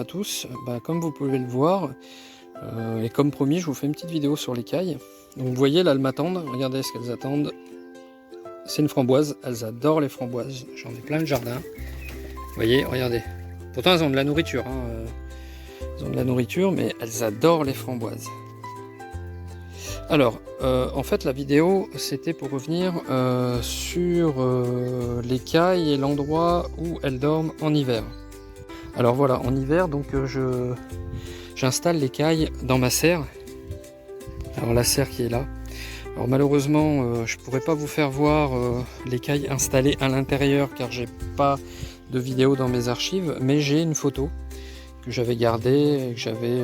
tous. Comme vous pouvez le voir, et comme promis, je vous fais une petite vidéo sur l'écaille. Donc vous voyez là, elles m'attendent. Regardez ce qu'elles attendent. C'est une framboise. Elles adorent les framboises. J'en ai plein le jardin. Vous voyez, regardez. Pourtant elles ont de la nourriture. Elles ont de la nourriture, mais elles adorent les framboises. Alors, en fait, la vidéo, c'était pour revenir sur l'écaille et l'endroit où elles dorment en hiver. Alors voilà, en hiver, donc j'installe l'écaille dans ma serre. Alors la serre qui est là. Alors malheureusement, je pourrais pas vous faire voir l'écaille installée à l'intérieur car j'ai pas de vidéo dans mes archives, mais j'ai une photo que j'avais gardée et que j'avais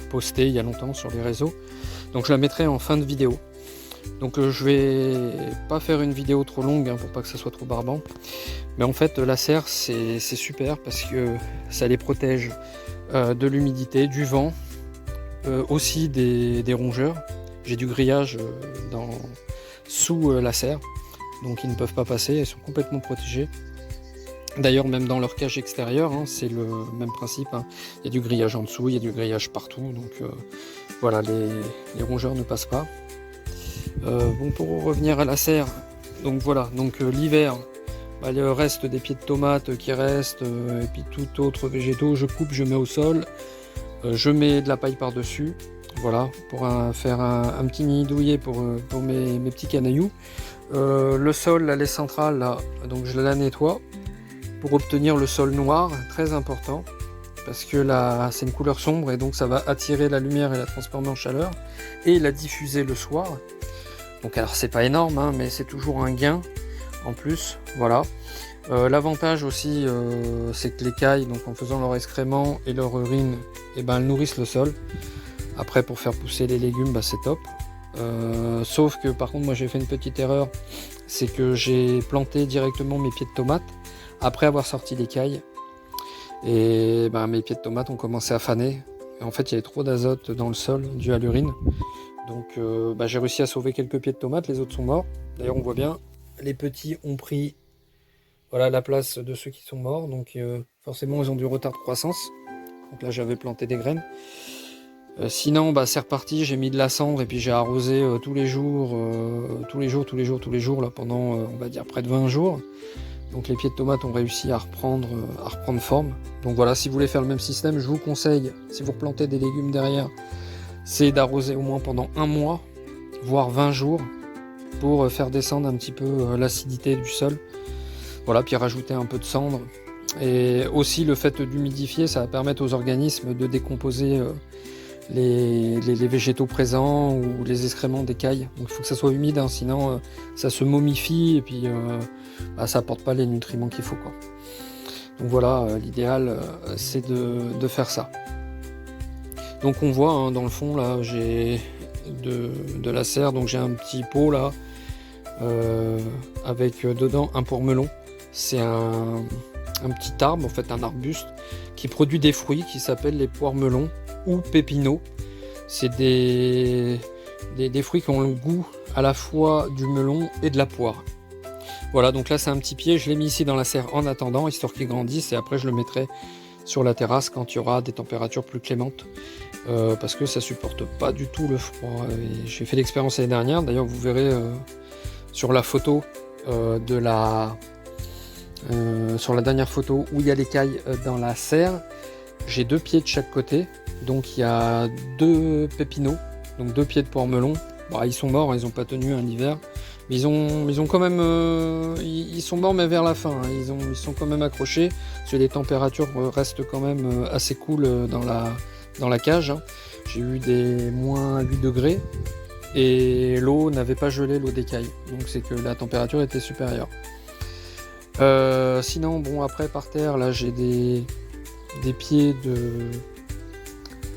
postée il y a longtemps sur les réseaux. Donc je la mettrai en fin de vidéo. Donc je vais pas faire une vidéo trop longue pour pas que ça soit trop barbant. Mais en fait la serre c'est super parce que ça les protège de l'humidité, du vent, aussi des rongeurs. J'ai du grillage sous la serre, donc ils ne peuvent pas passer, ils sont complètement protégés. D'ailleurs même dans leur cage extérieure, c'est le même principe. Il y a du grillage en dessous, il y a du grillage partout, donc voilà, les rongeurs ne passent pas. Bon, pour revenir à la serre, donc voilà, donc l'hiver, le reste des pieds de tomates qui restent, et puis tout autre végétaux, je coupe, je mets au sol, je mets de la paille par dessus, voilà, pour faire un petit nid douillet pour mes petits canailloux. Le sol, la laisse centrale là, donc je la nettoie pour obtenir le sol noir, très important, parce que là c'est une couleur sombre et donc ça va attirer la lumière et la transformer en chaleur et la diffuser le soir. Donc alors c'est pas énorme, mais c'est toujours un gain en plus, voilà. L'avantage aussi c'est que l'écaille, donc en faisant leur excrément et leur urine, elles nourrissent le sol. Après pour faire pousser les légumes, c'est top. Sauf que par contre moi j'ai fait une petite erreur, c'est que j'ai planté directement mes pieds de tomates après avoir sorti l'écaille. Et mes pieds de tomates ont commencé à faner. Et en fait il y avait trop d'azote dans le sol dû à l'urine. Donc j'ai réussi à sauver quelques pieds de tomates, les autres sont morts. D'ailleurs on voit bien, les petits ont pris la place de ceux qui sont morts. Donc forcément ils ont du retard de croissance. Donc là j'avais planté des graines. Sinon c'est reparti, j'ai mis de la cendre et puis j'ai arrosé tous les jours là, pendant on va dire près de 20 jours. Donc les pieds de tomates ont réussi à reprendre forme. Donc voilà, si vous voulez faire le même système, je vous conseille, si vous replantez des légumes derrière, c'est d'arroser au moins pendant un mois, voire 20 jours, pour faire descendre un petit peu l'acidité du sol. Voilà, puis rajouter un peu de cendre. Et aussi le fait d'humidifier, ça va permettre aux organismes de décomposer les végétaux présents ou les excréments d'écailles. Donc il faut que ça soit humide, sinon ça se momifie et puis ça apporte pas les nutriments qu'il faut, quoi. Donc voilà, l'idéal c'est de faire ça. Donc on voit dans le fond là, j'ai de la serre, donc j'ai un petit pot là avec dedans un poire-melon. C'est un petit arbre, en fait un arbuste qui produit des fruits qui s'appellent les poires-melons ou pépinots. C'est des fruits qui ont le goût à la fois du melon et de la poire. Voilà, donc là c'est un petit pied, je l'ai mis ici dans la serre en attendant, histoire qu'il grandisse, et après je le mettrai sur la terrasse quand il y aura des températures plus clémentes, parce que ça supporte pas du tout le froid. J'ai fait l'expérience l'année dernière, d'ailleurs vous verrez sur la photo sur la dernière photo où il y a l'écaille dans la serre, j'ai 2 pieds de chaque côté, donc il y a 2 pépinots, donc 2 pieds de poire-melon. Ils sont morts, ils n'ont pas tenu un hiver, mais ils ont quand même, ils sont morts mais vers la fin, ils sont quand même accrochés, parce que les températures restent quand même assez cool dans la cage. J'ai eu des moins 8 degrés et l'eau n'avait pas gelé, l'eau d'écaille, donc c'est que la température était supérieure. Sinon après par terre là j'ai des pieds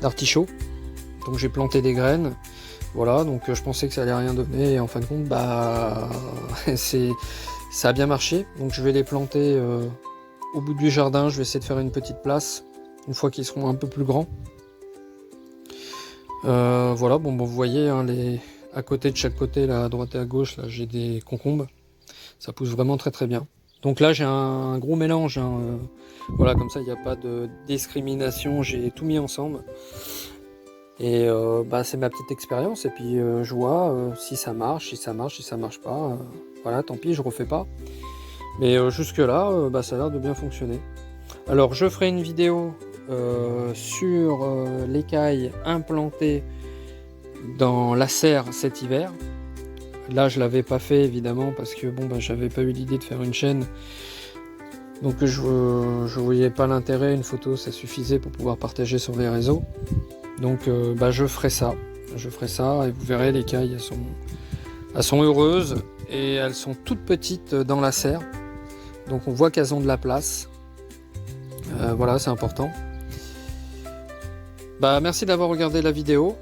d'artichaut, donc j'ai planté des graines. Voilà, donc je pensais que ça allait rien donner et en fin de compte ça a bien marché. Donc je vais les planter au bout du jardin, je vais essayer de faire une petite place une fois qu'ils seront un peu plus grands. Voilà, vous voyez à côté de chaque côté, là, à droite et à gauche, là j'ai des concombres, ça pousse vraiment très très bien. Donc là j'ai un gros mélange, hein, voilà, comme ça il n'y a pas de discrimination, j'ai tout mis ensemble. Et c'est ma petite expérience, et puis je vois si ça marche, si ça marche pas, voilà, tant pis, je refais pas. Mais jusque là, ça a l'air de bien fonctionner. Alors je ferai une vidéo sur l'écaille implantée dans la serre cet hiver. Là je l'avais pas fait évidemment parce que j'avais pas eu l'idée de faire une chaîne. Donc je voyais pas l'intérêt, une photo ça suffisait pour pouvoir partager sur les réseaux. Donc je ferai ça. Et vous verrez, les cailles elles sont heureuses et elles sont toutes petites dans la serre. Donc on voit qu'elles ont de la place. Voilà, c'est important. Merci d'avoir regardé la vidéo.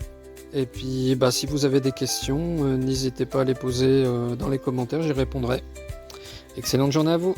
Et puis si vous avez des questions, n'hésitez pas à les poser dans les commentaires, j'y répondrai. Excellente journée à vous.